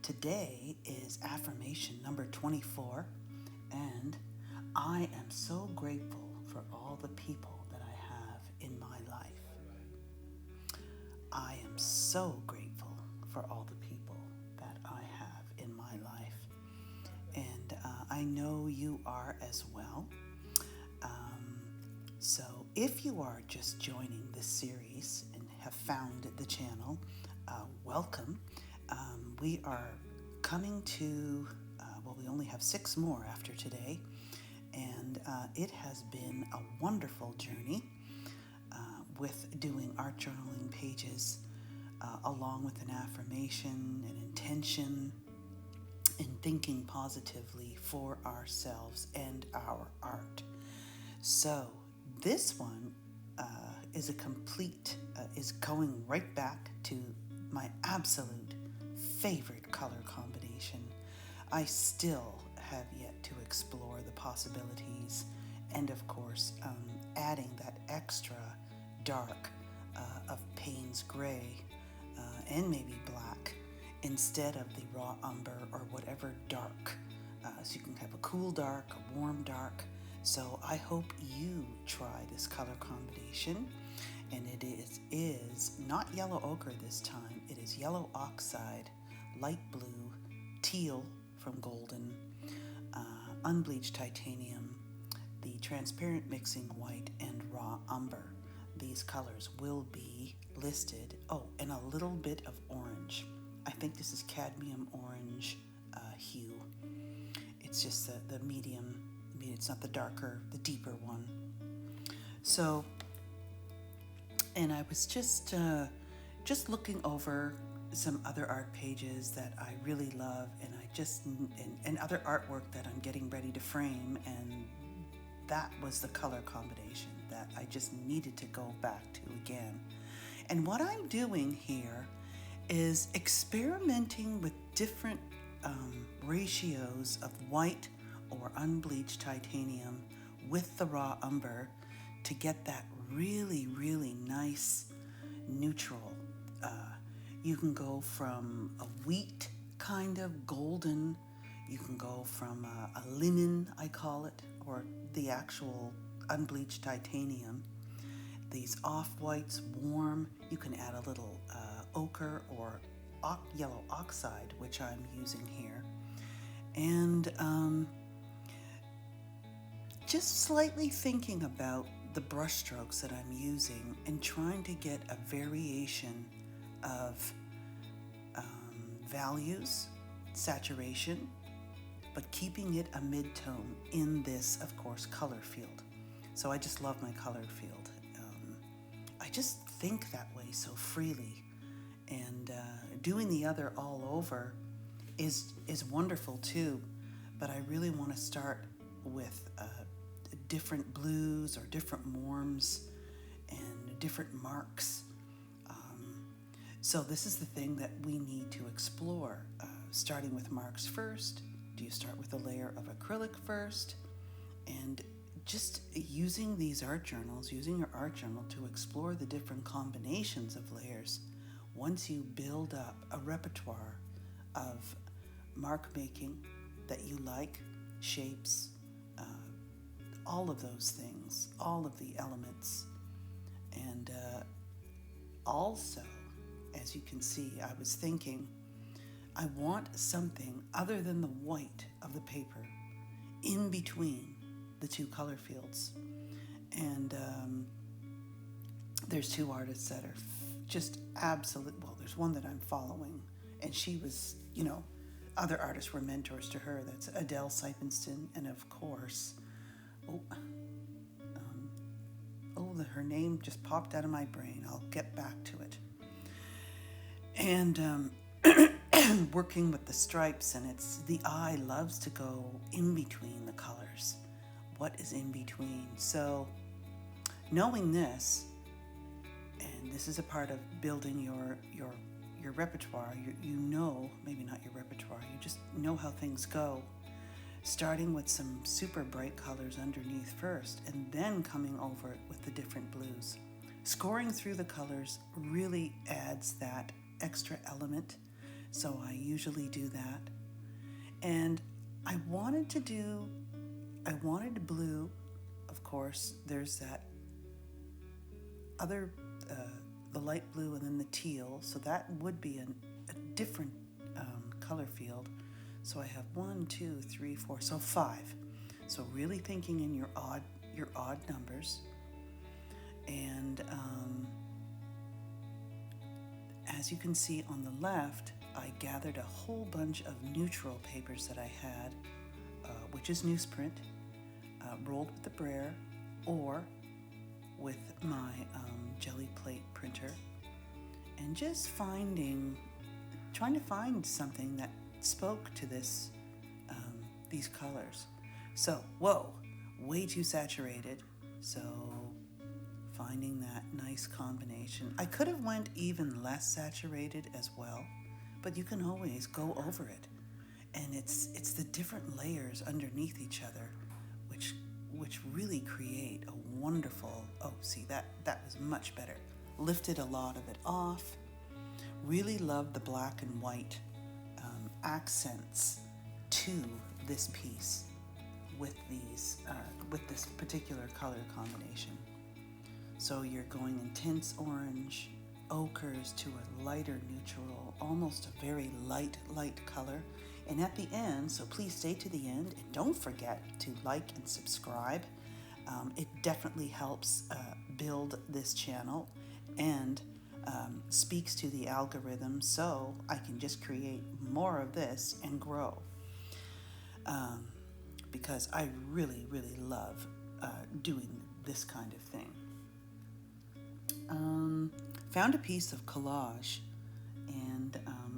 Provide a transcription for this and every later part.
Today is affirmation number 24, and I am so grateful for all the people that I have in my life. I am so grateful for all the people that I have in my life, and I know you are as well. So if you are just joining this series and have found the channel, welcome. We are coming to, we only have 6 more after today, and it has been a wonderful journey with doing art journaling pages along with an affirmation, an intention, and thinking positively for ourselves and our art. So this one is is going right back to my absolute favorite color combination. I still have yet to explore the possibilities, and of course adding that extra dark of Payne's gray and maybe black instead of the raw umber or whatever dark. So you can have a cool dark, a warm dark. So I hope you try this color combination, and it is not yellow ochre this time. It is yellow oxide, light blue, teal from golden, unbleached titanium, the transparent mixing white, and raw umber. These colors will be listed. Oh, and a little bit of orange. I think this is cadmium orange hue. It's just the medium. It's not the darker, the deeper one. So, and I was just looking over some other art pages that I really love, and other artwork that I'm getting ready to frame, and that was the color combination that I just needed to go back to again. And what I'm doing here is experimenting with different ratios of white or unbleached titanium with the raw umber to get that really, really nice neutral. You can go from a wheat kind of golden, you can go from a linen, I call it, or the actual unbleached titanium. These off-whites, warm, you can add a little ochre or yellow oxide, which I'm using here. And just slightly thinking about the brush strokes that I'm using and trying to get a variation of values, saturation, but keeping it a mid-tone in this, of course, color field. So I just love my color field. I just think that way so freely, and doing the other all over is wonderful too, but I really want to start with different blues or different warms and different marks. So this is the thing that we need to explore, starting with marks first. Do you start with a layer of acrylic first? And just using these art journals, using your art journal to explore the different combinations of layers. Once you build up a repertoire of mark making that you like, shapes, all of those things, all of the elements. And also, as you can see, I was thinking, I want something other than the white of the paper in between the two color fields. And there's 2 artists that are just absolute, well, there's one that I'm following, and she was, other artists were mentors to her. That's Adele Sipenston, and of course, her name just popped out of my brain. I'll get back to it. And working with the stripes, and the eye loves to go in between the colors. What is in between? So knowing this, and this is a part of building your repertoire, maybe not your repertoire, you just know how things go. Starting with some super bright colors underneath first, and then coming over it with the different blues. Scoring through the colors really adds that extra element So I usually do that. And I wanted blue. Of course, there's that other, the light blue and then the teal. So that would be a different color field. So I have 1, 2, 3, 4, so 5. So really thinking in your odd numbers. And as you can see on the left, I gathered a whole bunch of neutral papers that I had, which is newsprint, rolled with the brayer or with my jelly plate printer, and just trying to find something that spoke to these colors. So, whoa, way too saturated. So finding that nice combination. I could have went even less saturated as well, but you can always go over it. And it's the different layers underneath each other which really create a wonderful, oh, see, that was much better. Lifted a lot of it off. Really love the black and white accents to this piece with this particular color combination. So you're going intense orange, ochres to a lighter neutral, almost a very light color. And at the end, so please stay to the end, and don't forget to like and subscribe. It definitely helps build this channel and speaks to the algorithm, so I can just create more of this and grow. Because I really love doing this kind of thing. Found a piece of collage, and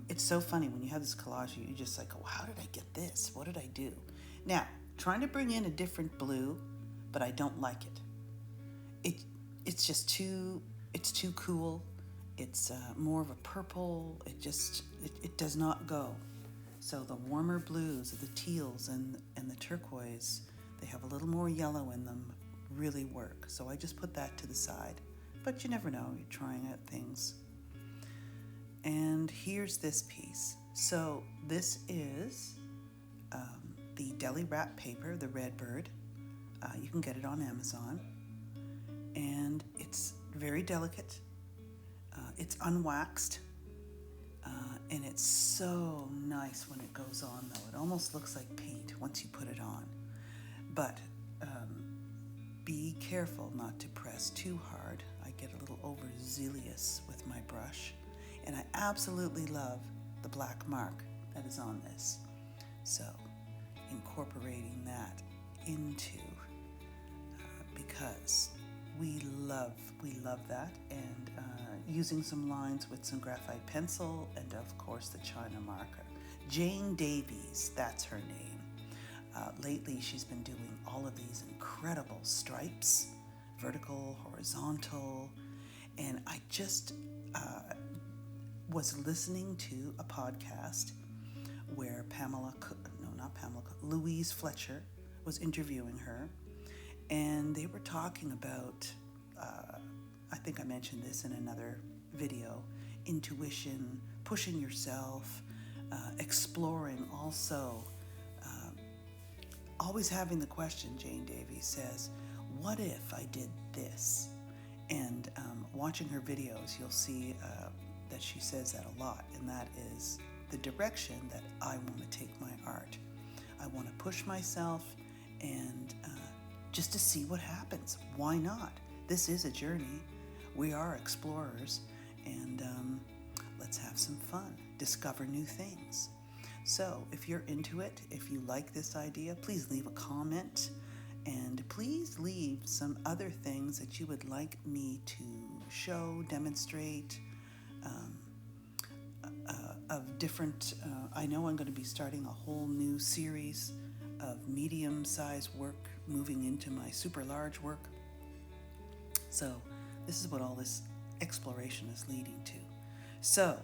it's so funny when you have this collage, you're just like, oh, how did I get this? What did I do? Now, trying to bring in a different blue, but I don't like it. It's just too cool. It's more of a purple. It does not go. So the warmer blues, the teals and the turquoise, they have a little more yellow in them, really work. So I just put that to the side. But you never know, you're trying out things. And here's this piece. So this is the deli wrap paper, the Redbird. You can get it on Amazon. And it's very delicate. It's unwaxed. And it's so nice when it goes on, though. It almost looks like paint once you put it on. But be careful not to press too hard. I get a little overzealous with my brush. And I absolutely love the black mark that is on this. So incorporating that into, because we love that, and using some lines with some graphite pencil and of course the China marker. Jane Davies, that's her name. Lately she's been doing all of these incredible stripes, vertical, horizontal, and I just was listening to a podcast where Louise Fletcher was interviewing her, and they were talking about, I think I mentioned this in another video, intuition, pushing yourself, exploring also, always having the question, Jane Davies says, what if I did this? And watching her videos, you'll see that she says that a lot, and that is the direction that I want to take my art. I want to push myself and just to see what happens. Why not? This is a journey. We are explorers, and let's have some fun, discover new things. So if you're into it, if you like this idea, please leave a comment, and please leave some other things that you would like me to show, demonstrate, of different, I know I'm going to be starting a whole new series of medium-sized work, moving into my super large work. So this is what all this exploration is leading to. So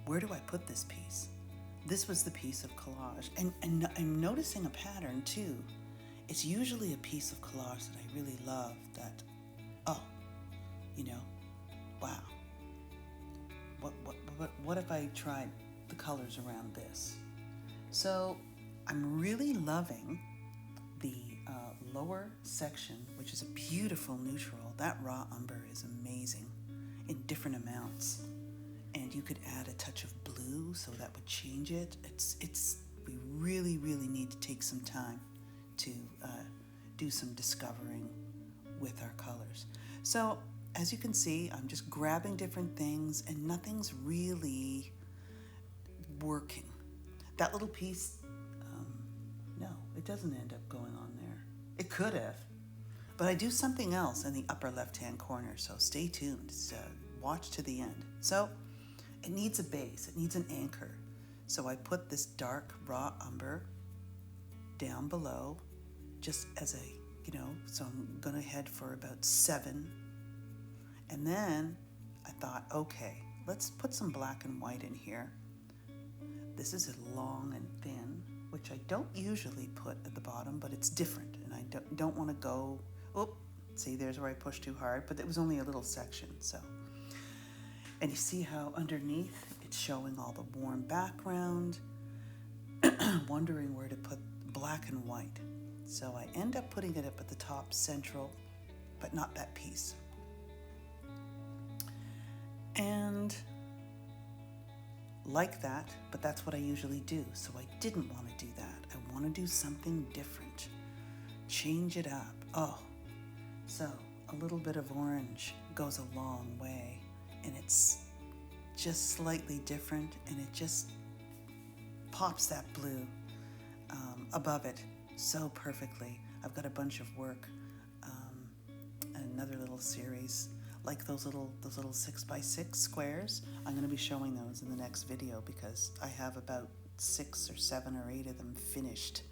where do I put this piece? This was the piece of collage. And I'm noticing a pattern too. It's usually a piece of collage that I really love that, oh, wow. What if I tried the colors around this. So I'm really loving the lower section, which is a beautiful neutral. That raw umber is amazing in different amounts. And you could add a touch of blue, so that would change it. We really, really need to take some time to do some discovering with our colors. So as you can see, I'm just grabbing different things and nothing's really working. That little piece, no, it doesn't end up going on there. It could have, but I do something else in the upper left-hand corner, so stay tuned. Watch to the end. So it needs a base, it needs an anchor. So I put this dark raw umber down below, just as a, so I'm gonna head for about 7. And then I thought, okay, let's put some black and white in here. This is a long and thin, which I don't usually put at the bottom, but it's different, and I don't want to go, see, there's where I pushed too hard, but it was only a little section, so. And you see how underneath it's showing all the warm background, wondering where to put black and white. So I end up putting it up at the top central, but not that piece. And like that, but that's what I usually do. So I didn't want to do that. I want to do something different. Change it up. So a little bit of orange goes a long way, and it's just slightly different, and it just pops that blue above it so perfectly. I've got a bunch of work, another little series like those little 6x6 squares. I'm going to be showing those in the next video because I have about 6 or 7 or 8 of them finished.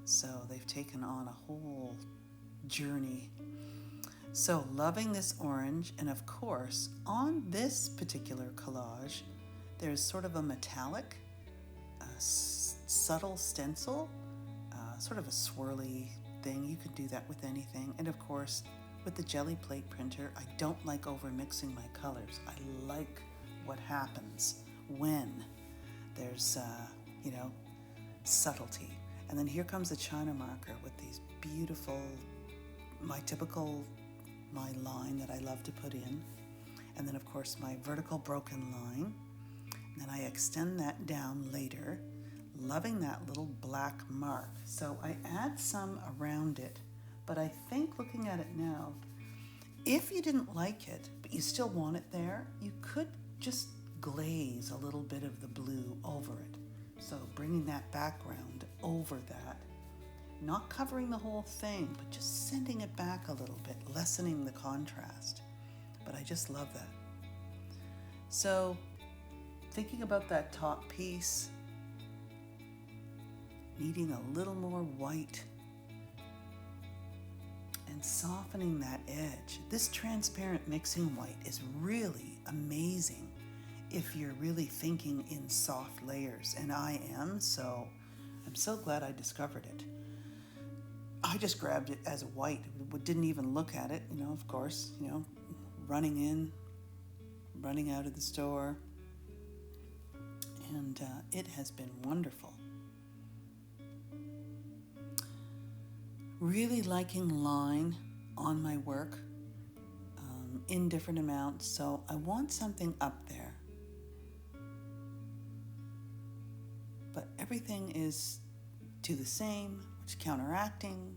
So they've taken on a whole journey. So loving this orange, and of course on this particular collage there's sort of a metallic, subtle stencil, sort of a swirly thing. You could do that with anything. And of course with the jelly plate printer, I don't like over mixing my colors. I like what happens when there's subtlety. And then here comes the China marker with these beautiful, my line that I love to put in. And then of course my vertical broken line. And then I extend that down later, loving that little black mark. So I add some around it, but I think looking at it now, if you didn't like it, but you still want it there, you could just glaze a little bit of the blue over it. So bringing that background over that, not covering the whole thing, but just sending it back a little bit, lessening the contrast. But I just love that. So thinking about that top piece, needing a little more white and softening that edge. This transparent mixing white is really amazing if you're really thinking in soft layers, and I am, so I'm so glad I discovered it. I just grabbed it as white, didn't even look at it, of course, running in, running out of the store, and it has been wonderful. Really liking line on my work in different amounts, so I want something up there. But everything is to the same, which is counteracting.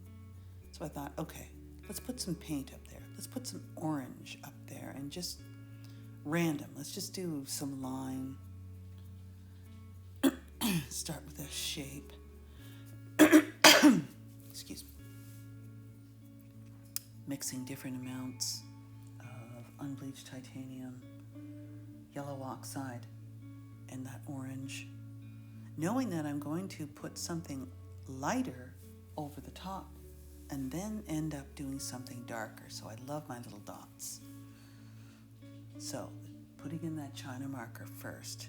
So I thought, okay, let's put some paint up there. Let's put some orange up there and just random. Let's just do some line. Start with a shape. Excuse me. Mixing different amounts of unbleached titanium, yellow oxide, and that orange. Knowing that I'm going to put something lighter over the top and then end up doing something darker. So I love my little dots. So putting in that China marker first.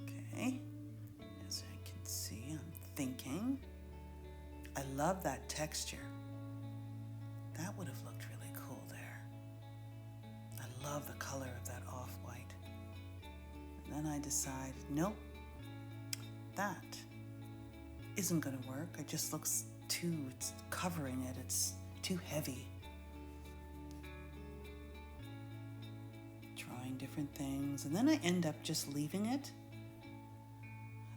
Okay, as I can see, I'm thinking. I love that texture. That would have looked really cool there. I love the color of that off-white. Then I decide, nope, that isn't going to work. It just looks it's covering it. It's too heavy. Trying different things. And then I end up just leaving it.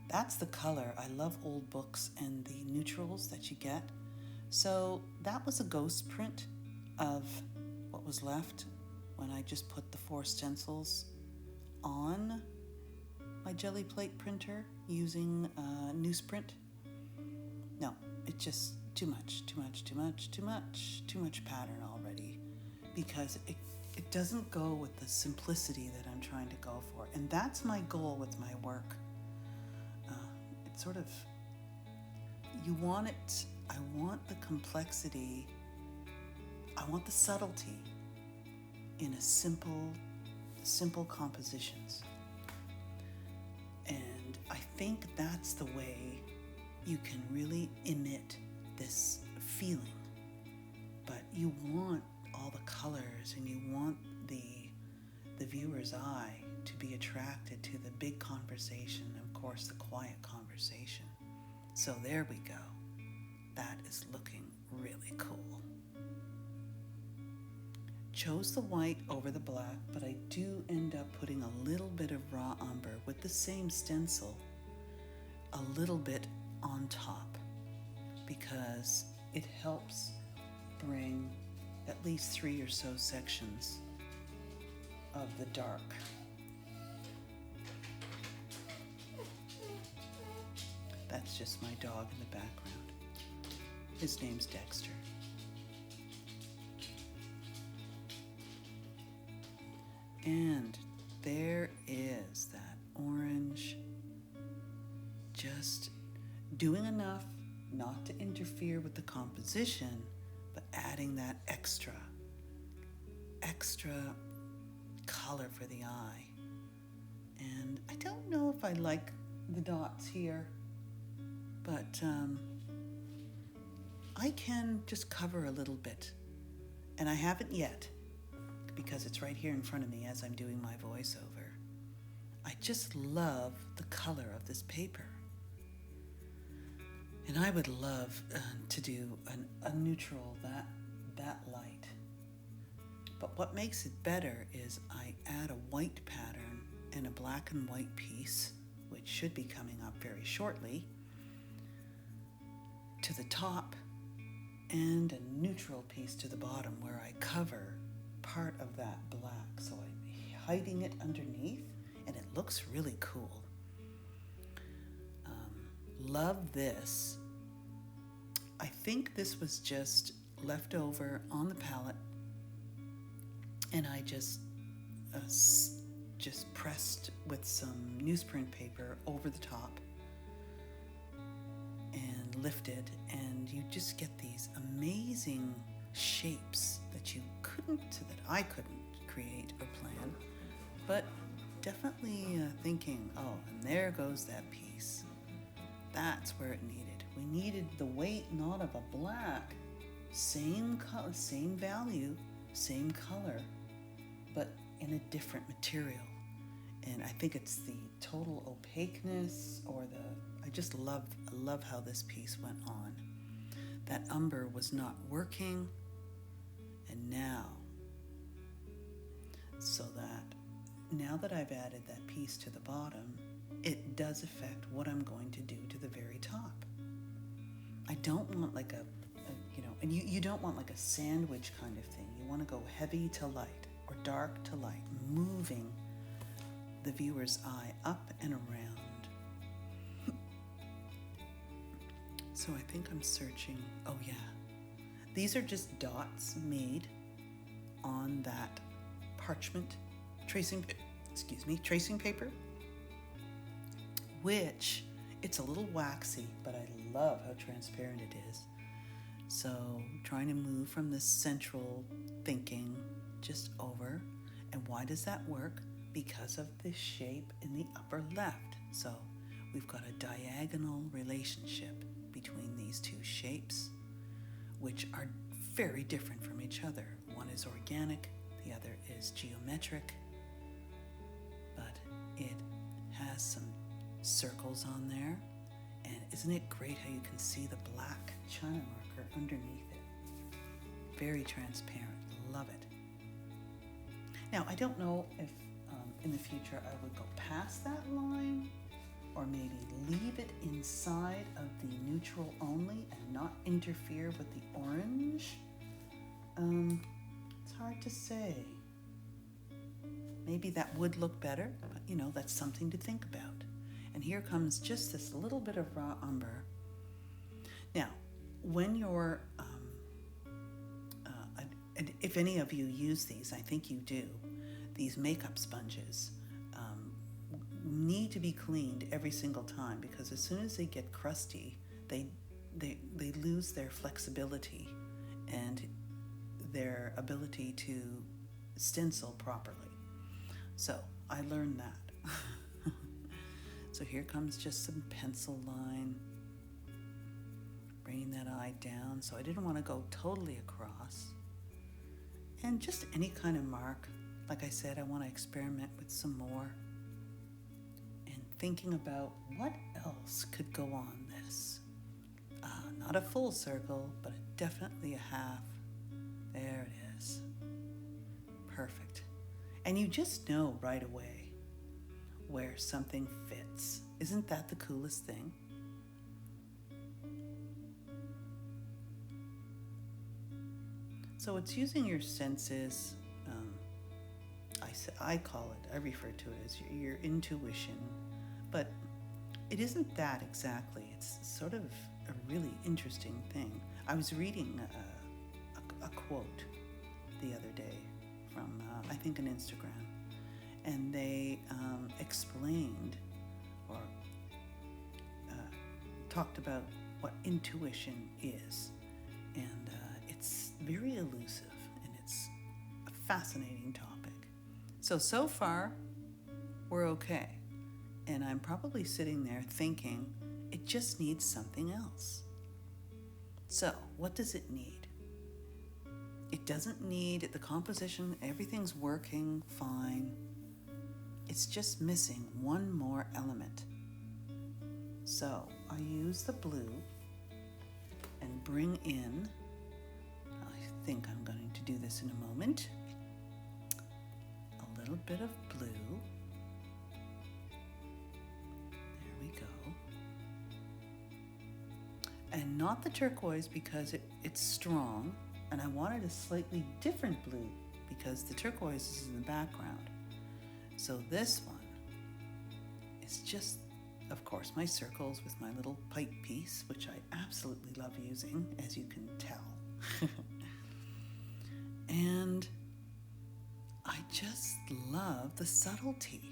That's the color. I love old books and the neutrals that you get. So that was a ghost print of what was left when I just put the 4 stencils on my jelly plate printer using newsprint. No, it's just too much pattern already, because it doesn't go with the simplicity that I'm trying to go for. And that's my goal with my work. It's sort of, you want it, I want the complexity, I want the subtlety in a simple compositions. And I think that's the way you can really emit this feeling. But you want all the colors, and you want the viewer's eye to be attracted to the big conversation, of course, the quiet conversation. So there we go. That is looking really cool. Chose the white over the black, but I do end up putting a little bit of raw umber with the same stencil, a little bit on top, because it helps bring at least 3 or so sections of the dark. That's just my dog in the background. His name's Dexter. And there is that orange, just doing enough not to interfere with the composition, but adding that extra color for the eye. And I don't know if I like the dots here, but I can just cover a little bit. And I haven't yet, because it's right here in front of me as I'm doing my voiceover. I just love the color of this paper. And I would love to do a neutral that light. But what makes it better is I add a white pattern and a black and white piece, which should be coming up very shortly, to the top, and a neutral piece to the bottom where I cover part of that black. So I'm hiding it underneath, and it looks really cool. Love this. I think this was just left over on the palette, and I just pressed with some newsprint paper over the top and lifted, and you just get these amazing shapes that I couldn't create or plan, but definitely thinking, oh, and there goes that piece. That's where it needed. We needed the weight not of a black, same color, same value, same color, but in a different material. And I think it's the total opaqueness, or I just love how this piece went on. That umber was not working, and now that I've added that piece to the bottom, it does affect what I'm going to do to the very top. I don't want like and you don't want like a sandwich kind of thing. You want to go heavy to light or dark to light, moving the viewer's eye up and around. So I think I'm searching. Oh yeah, these are just dots made on that parchment tracing paper, which it's a little waxy, but I love how transparent it is. So trying to move from this central thinking just over. And why does that work? Because of the shape in the upper left. So we've got a diagonal relationship between these two shapes, which are very different from each other. One is organic, the other is geometric, but it has some circles on there. And isn't it great how you can see the black China marker underneath it? Very transparent. Love it. Now, I don't know if in the future I would go past that line or maybe leave it inside of the neutral only and not interfere with the orange. It's hard to say. Maybe that would look better, but you know, that's something to think about. And here comes just this little bit of raw umber. Now, when you're, and if any of you use these, I think you do, these makeup sponges need to be cleaned every single time, because as soon as they get crusty, they lose their flexibility and their ability to stencil properly. So I learned that. So here comes just some pencil line, bringing that eye down. So I didn't want to go totally across. And just any kind of mark. Like I said, I want to experiment with some more. And thinking about what else could go on this. Not a full circle, but definitely a half. There it is. Perfect. And you just know right away where something fits. Isn't that the coolest thing? So it's using your senses. I call it, I refer to it as your intuition, but it isn't that exactly. It's sort of a really interesting thing. I was reading a quote the other day from, I think, an Instagram, and they explained or talked about what intuition is. And it's very elusive, and it's a fascinating topic. So far, we're okay. And I'm probably sitting there thinking, it just needs something else. So, what does it need? It doesn't need the composition, everything's working fine. It's just missing one more element. So, I use the blue and bring in, I think I'm going to do this in a moment, a little bit of blue. There we go. And not the turquoise, because it's strong, and I wanted a slightly different blue because the turquoise is in the background. So this one is just, of course, my circles with my little pipe piece, which I absolutely love using, as you can tell. And I just love the subtlety.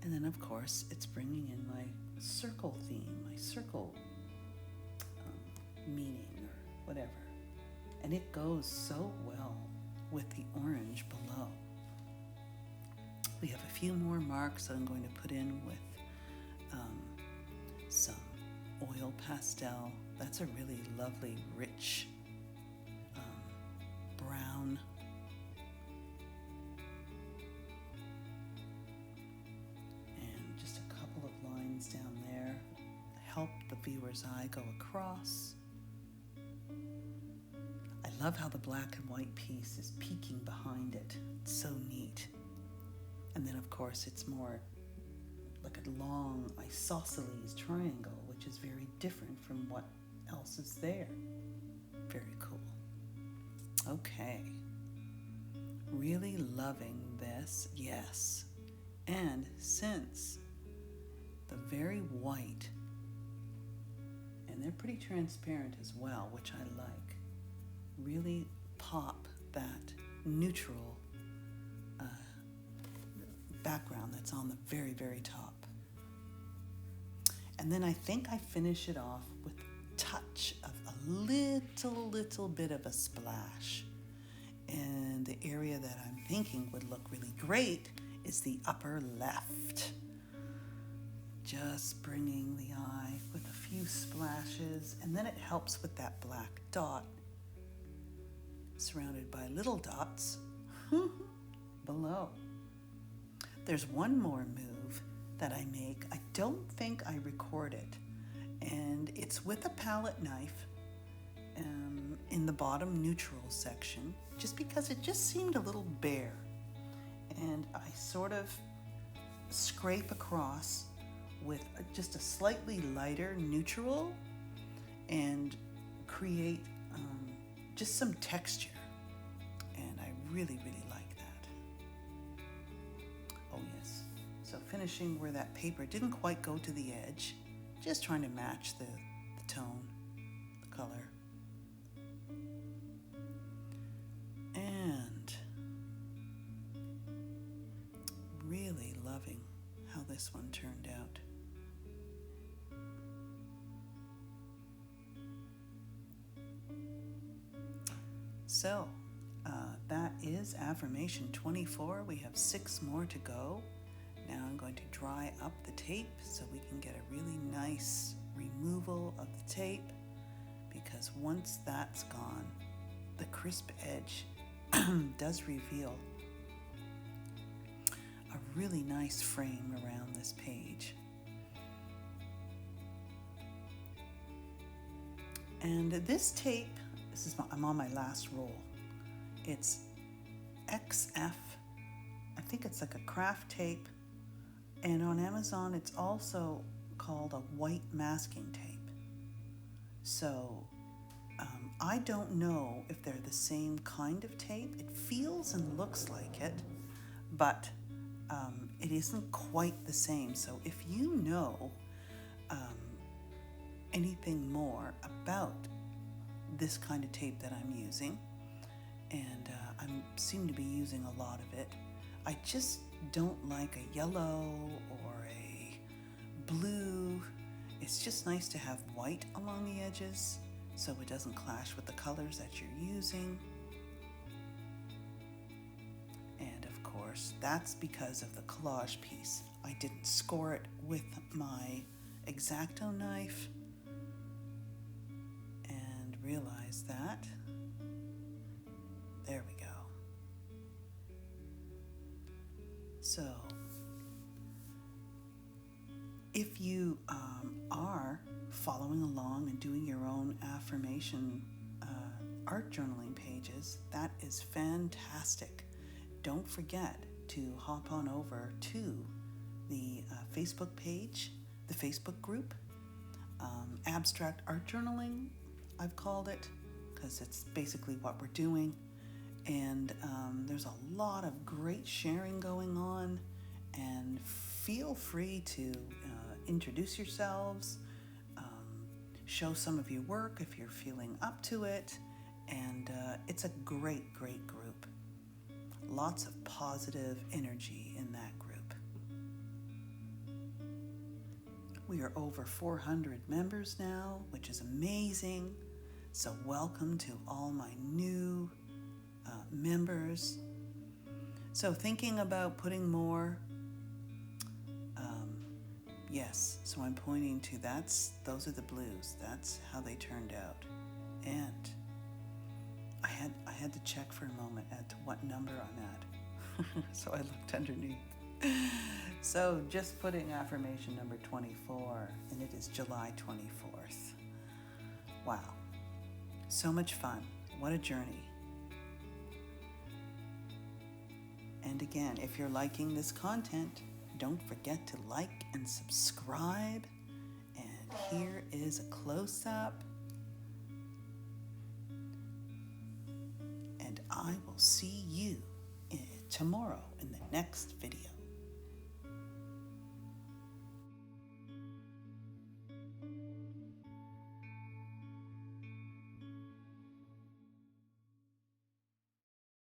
And then, of course, it's bringing in my circle theme, my circle meaning or whatever. And it goes so well with the orange below. We have a few more marks that I'm going to put in with some oil pastel. That's a really lovely, rich brown. And just a couple of lines down there. Help the viewer's eye go across. I love how the black and white piece is peeking behind it. It's so neat. And then, of course, it's more like a long isosceles triangle, which is very different from what else is there. Very cool. Okay. Really loving this, yes. And since the very white, and they're pretty transparent as well, which I like, really pop that neutral background that's on the very, very top. And then I think I finish it off with a touch of a little bit of a splash. And the area that I'm thinking would look really great is the upper left. Just bringing the eye with a few splashes, and then it helps with that black dot surrounded by little dots below. there's one more move that I make. I don't think I record it, and it's with a palette knife in the bottom neutral section, just because it just seemed a little bare. And I sort of scrape across with just a slightly lighter neutral and create just some texture. And I really, really like that. Oh yes, so finishing where that paper didn't quite go to the edge, just trying to match the tone, the color. And really loving how this one turned out. So that is affirmation 24. We have 6 more to go. Now I'm going to dry up the tape so we can get a really nice removal of the tape, because once that's gone, the crisp edge does reveal a really nice frame around this page. And this tape, I'm on my last roll. It's XF. I think it's like a craft tape. And on Amazon, it's also called a white masking tape. So I don't know if they're the same kind of tape. It feels and looks like it, but it isn't quite the same. So if you know anything more about this kind of tape that I'm using, and I seem to be using a lot of it, I just don't like a yellow or a blue. It's just nice to have white along the edges so it doesn't clash with the colors that you're using. And of course, that's because of the collage piece. I didn't score it with my X-Acto knife and realized that. There we go. So if you are following along and doing your own affirmation art journaling pages, that is fantastic. Don't forget to hop on over to the Facebook page, the Facebook group, Abstract Art Journaling, I've called it, because it's basically what we're doing. And there's a lot of great sharing going on, and feel free to introduce yourselves, show some of your work if you're feeling up to it, and it's a great, great group. Lots of positive energy in that group. We are over 400 members now, which is amazing. So welcome to all my new members. So thinking about putting more, yes, so I'm pointing to those are the blues. That's how they turned out. And I had to check for a moment at what number I'm at. So I looked underneath. So just putting affirmation number 24, and it is July 24th. Wow. So much fun. What a journey. And again, if you're liking this content, don't forget to like and subscribe. And here is a close-up. And I will see you tomorrow in the next video.